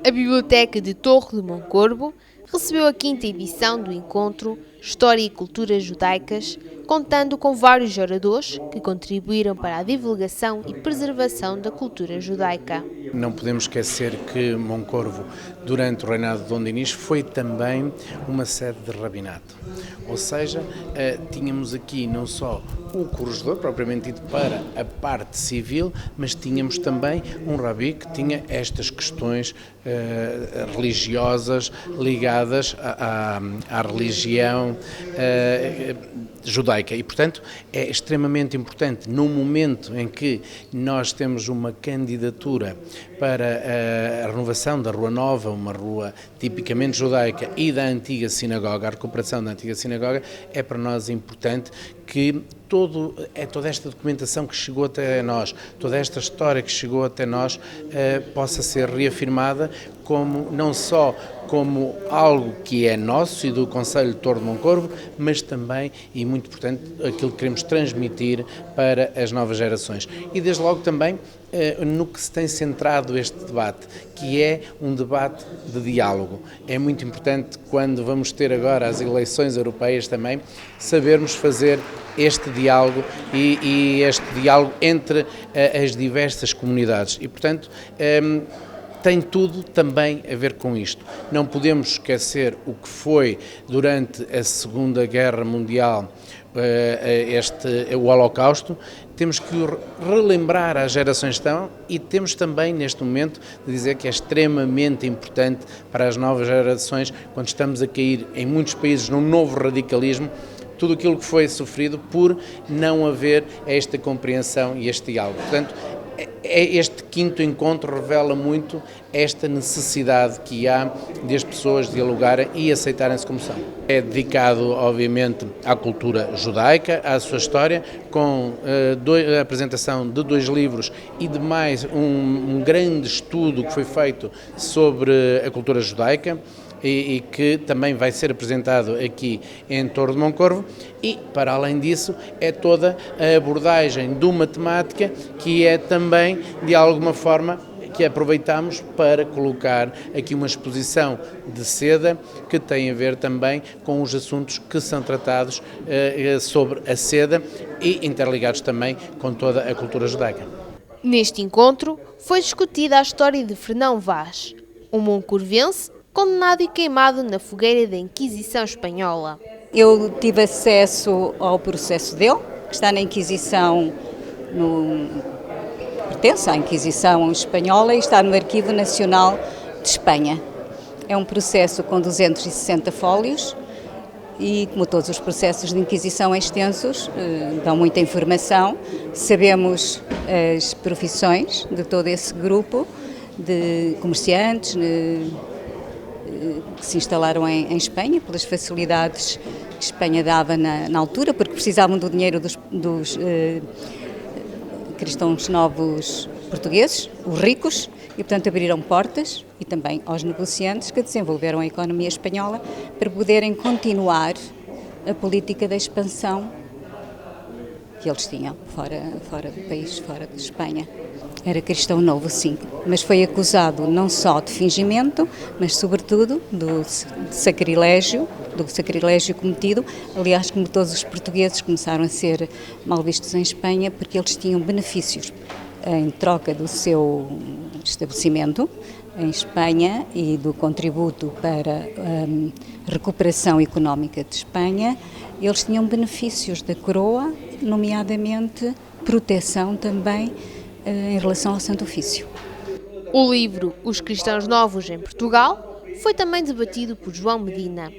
A Biblioteca de Torre de Moncorvo recebeu a 5ª edição do encontro História e Culturas Judaicas, contando com vários oradores que contribuíram para a divulgação e preservação da cultura judaica. Não podemos esquecer que Moncorvo, durante o reinado de Dom Dinis, foi também uma sede de rabinato. Ou seja, tínhamos aqui não só o corregedor, propriamente dito, para a parte civil, mas tínhamos também um rabi que tinha estas questões religiosas ligadas à religião judaica. E, portanto, é extremamente importante, no momento em que nós temos uma candidatura para a renovação da Rua Nova, uma rua tipicamente judaica, e da antiga sinagoga, a recuperação da antiga sinagoga, é para nós importante que toda esta documentação que chegou até nós, toda esta história que chegou até nós, possa ser reafirmada como, não só como algo que é nosso e do Conselho de Torre de Moncorvo, mas também, e muito importante, aquilo que queremos transmitir para as novas gerações. E desde logo também no que se tem centrado este debate, que é um debate de diálogo. É muito importante, quando vamos ter agora as eleições europeias também, sabermos fazer este diálogo e este diálogo entre as diversas comunidades. E, portanto, tem tudo também a ver com isto. Não podemos esquecer o que foi durante a Segunda Guerra Mundial, o Holocausto. Temos que relembrar às gerações que estão, e temos também neste momento de dizer que é extremamente importante para as novas gerações, quando estamos a cair em muitos países num novo radicalismo, tudo aquilo que foi sofrido por não haver esta compreensão e este diálogo. Portanto, este 5º encontro revela muito esta necessidade que há de as pessoas dialogarem e aceitarem-se como são. É dedicado, obviamente, à cultura judaica, à sua história, com a apresentação de 2 livros e de mais um grande estudo que foi feito sobre a cultura judaica, e que também vai ser apresentado aqui em Torre de Moncorvo, e, para além disso, é toda a abordagem de uma temática que é também, de alguma forma, que aproveitamos para colocar aqui uma exposição de seda que tem a ver também com os assuntos que são tratados sobre a seda e interligados também com toda a cultura judaica. Neste encontro foi discutida a história de Fernão Vaz, um moncorvense condenado e queimado na fogueira da Inquisição Espanhola. Eu tive acesso ao processo dele, que está na Inquisição, pertence à Inquisição Espanhola e está no Arquivo Nacional de Espanha. É um processo com 260 fólios e, como todos os processos de Inquisição extensos, dão muita informação. Sabemos as profissões de todo esse grupo de comerciantes, que se instalaram em Espanha, pelas facilidades que Espanha dava na altura, porque precisavam do dinheiro dos cristãos novos portugueses, os ricos, e portanto abriram portas, e também aos negociantes que desenvolveram a economia espanhola para poderem continuar a política da expansão que eles tinham fora do país, fora de Espanha. Era cristão novo, sim, mas foi acusado não só de fingimento, mas sobretudo do sacrilégio cometido. Aliás, como todos os portugueses começaram a ser mal vistos em Espanha, porque eles tinham benefícios em troca do seu estabelecimento em Espanha e do contributo para a recuperação económica de Espanha. Eles tinham benefícios da coroa, nomeadamente proteção também em relação ao Santo Ofício. O livro Os Cristãos Novos em Portugal foi também debatido por João Medina,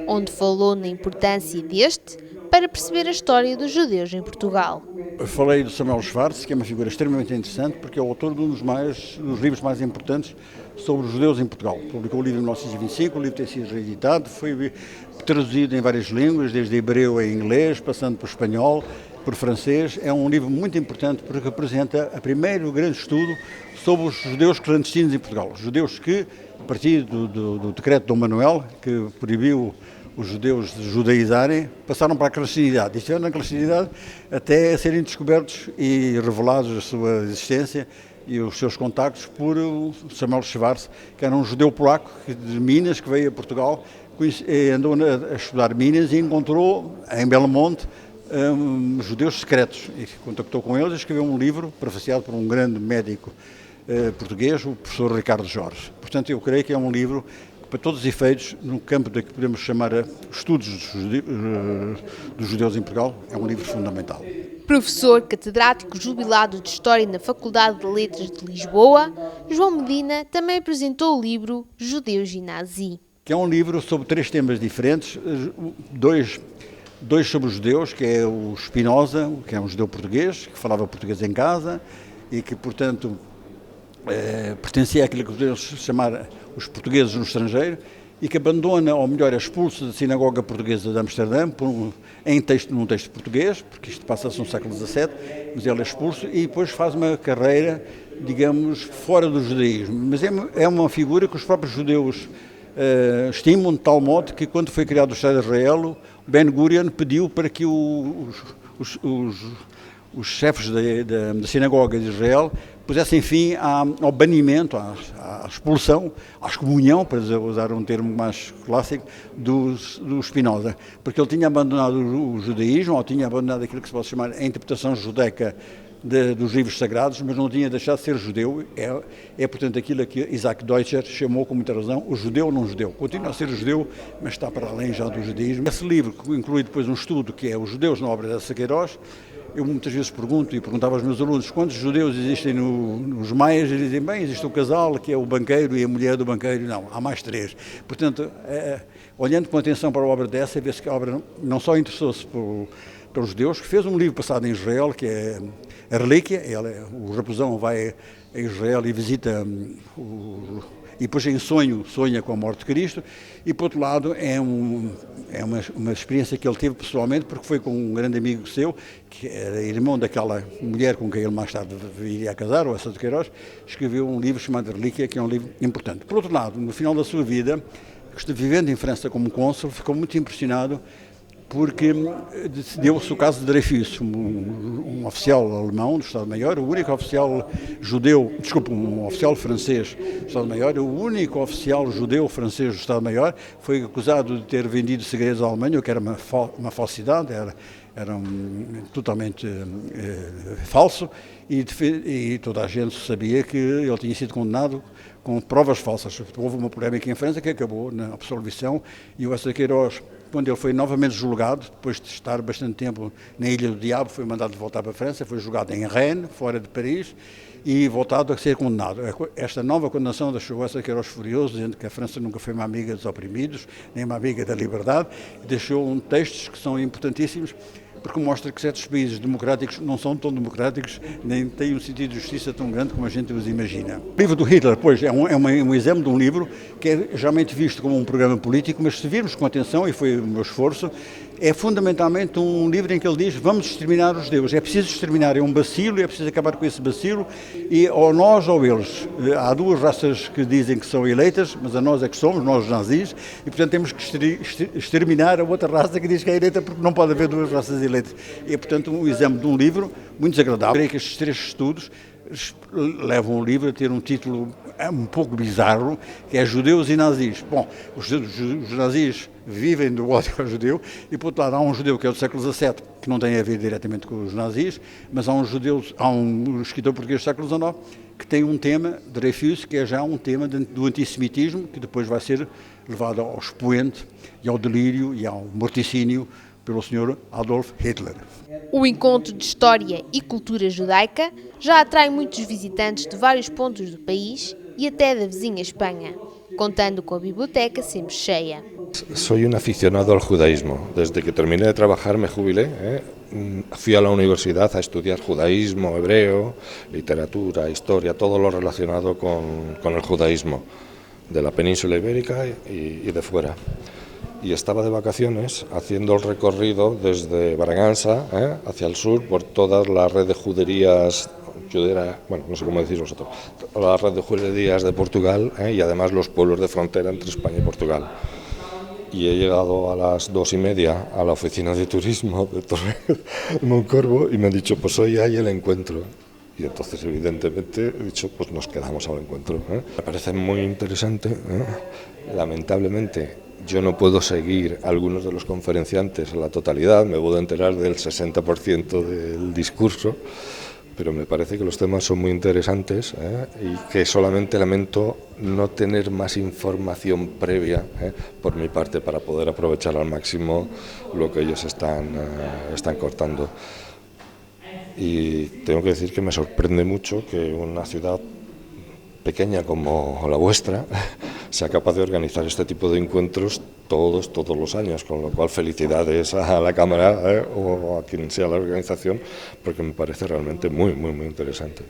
onde falou na importância deste para perceber a história dos judeus em Portugal. Eu falei do Samuel Schwartz, que é uma figura extremamente interessante, porque é o autor de um dos livros mais importantes sobre os judeus em Portugal. Publicou o livro em 1925, o livro tem sido reeditado, foi traduzido em várias línguas, desde hebreu a inglês, passando por espanhol, por francês. É um livro muito importante porque representa o primeiro grande estudo sobre os judeus clandestinos em Portugal. Os judeus que, a partir do decreto de Dom Manuel, que proibiu os judeus de judaizarem, passaram para a clandestinidade. E estiveram na clandestinidade até serem descobertos e revelados a sua existência e os seus contactos por Samuel Schwartz, que era um judeu polaco de Minas, que veio a Portugal, andou a estudar Minas e encontrou em Belmonte judeus secretos. E contactou com eles e escreveu um livro prefaciado por um grande médico português, o professor Ricardo Jorge. Portanto, eu creio que é um livro que, para todos os efeitos, no campo da que podemos chamar estudos dos judeus em Portugal, é um livro fundamental. Professor catedrático jubilado de História na Faculdade de Letras de Lisboa, João Medina também apresentou o livro Judeus e Nazi. Que é um livro sobre 3 temas diferentes, dois sobre os judeus, que é o Spinoza, que é um judeu português, que falava português em casa e que, portanto, pertencia àquilo que podemos chamar os portugueses no estrangeiro, e que abandona, ou melhor, é expulso da sinagoga portuguesa de Amsterdã num texto português, porque isto passa-se no século XVII, mas ele é expulso e depois faz uma carreira, digamos, fora do judaísmo. Mas é uma figura que os próprios judeus estimam de tal modo que, quando foi criado o Estado de Israel, Ben-Gurion pediu para que os chefes da sinagoga de Israel pusessem fim ao banimento, à expulsão, à excomunhão, para usar um termo mais clássico, do Spinoza, porque ele tinha abandonado o judaísmo, ou tinha abandonado aquilo que se pode chamar a interpretação judaica dos livros sagrados, mas não tinha deixado de ser judeu. Portanto, aquilo que Isaac Deutscher chamou, com muita razão, o judeu não judeu. Continua a ser judeu, mas está para além já do judaísmo. Esse livro inclui depois um estudo que é Os Judeus na obra de Queiroz. Eu muitas vezes perguntava aos meus alunos quantos judeus existem nos maias, e dizem, bem, existe o casal, que é o banqueiro e a mulher do banqueiro. Não, há mais 3. Portanto, olhando com atenção para a obra dessa, vê-se que a obra não só interessou-se pelos judeus, que fez um livro passado em Israel, que é A Relíquia. O raposão vai a Israel e visita e depois em sonha com a morte de Cristo, e por outro lado é uma experiência que ele teve pessoalmente, porque foi com um grande amigo seu, que era irmão daquela mulher com quem ele mais tarde iria a casar, o Essa de Queiroz, escreveu um livro chamado Relíquia, que é um livro importante. Por outro lado, no final da sua vida, vivendo em França como cônsul, ficou muito impressionado porque deu-se o caso de Dreyfus, um oficial alemão do Estado-Maior, o único oficial judeu, um oficial francês do Estado-Maior, o único oficial judeu francês do Estado-Maior, foi acusado de ter vendido segredos à Alemanha, o que era uma falsidade, era totalmente falso, e toda a gente sabia que ele tinha sido condenado com provas falsas. Houve uma polémica em França que acabou na absolvição, e o Essa Queiroz, quando ele foi novamente julgado, depois de estar bastante tempo na Ilha do Diabo, foi mandado voltar para a França, foi julgado em Rennes, fora de Paris, e voltado a ser condenado. Esta nova condenação deixou o Essa Queiroz furioso, dizendo que a França nunca foi uma amiga dos oprimidos, nem uma amiga da liberdade, e deixou textos que são importantíssimos, porque mostra que certos países democráticos não são tão democráticos, nem têm um sentido de justiça tão grande como a gente os imagina. O livro do Hitler, pois, é um exemplo de um livro que é geralmente visto como um programa político, mas se virmos com atenção, e foi o meu esforço, é fundamentalmente um livro em que ele diz: vamos exterminar os judeus. É preciso exterminar, é um bacilo, é preciso acabar com esse bacilo, e ou nós ou eles. Há 2 raças que dizem que são eleitas, mas a nós é que somos, nós os nazis, e portanto temos que exterminar a outra raça que diz que é eleita, porque não pode haver 2 raças eleitas. É, portanto, um exemplo de um livro muito desagradável. Creio que estes 3 estudos levam o livro a ter um título um pouco bizarro, que é Judeus e Nazis. Bom, os nazis vivem do ódio ao judeu, e por outro lado há um judeu que é do século XVII, que não tem a ver diretamente com os nazis, mas há um escritor português do século XIX que tem um tema, Dreyfus, que é já um tema do antissemitismo, que depois vai ser levado ao expoente e ao delírio e ao morticínio pelo Sr. Adolf Hitler. O encontro de História e Cultura Judaica já atrai muitos visitantes de vários pontos do país e até da vizinha Espanha, contando com a biblioteca sempre cheia. Soy un aficionado al judaísmo. Desde que terminé de trabajar me jubilé. Fui a la universidad a estudiar judaísmo, hebreo, literatura, historia, todo lo relacionado con el judaísmo de la península ibérica y de fuera. Y estaba de vacaciones haciendo el recorrido desde Bragança hacia el sur por toda la red de juderías, bueno, no sé cómo decís vosotros, la red de juderías de Portugal y además los pueblos de frontera entre España y Portugal. Y he llegado a las 2:30 a la oficina de turismo de Torre Moncorvo y me han dicho, pues hoy hay el encuentro. Y entonces, evidentemente, he dicho, pues nos quedamos al encuentro. Me parece muy interesante. Lamentablemente, yo no puedo seguir a algunos de los conferenciantes a la totalidad, me puedo enterar del 60% del discurso, pero me parece que los temas son muy interesantes y que solamente lamento no tener más información previa por mi parte para poder aprovechar al máximo lo que ellos están cortando. Y tengo que decir que me sorprende mucho que una ciudad pequeña como la vuestra sea capaz de organizar este tipo de encuentros todos los años, con lo cual felicidades a la Cámara o a quien sea la organización, porque me parece realmente muy interesante.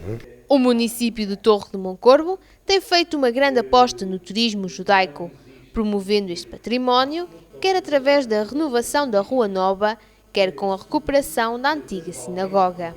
O município de Torre de Moncorvo tem feito uma grande aposta no turismo judaico, promovendo este património, quer através da renovação da Rua Nova, quer com a recuperação da antiga sinagoga.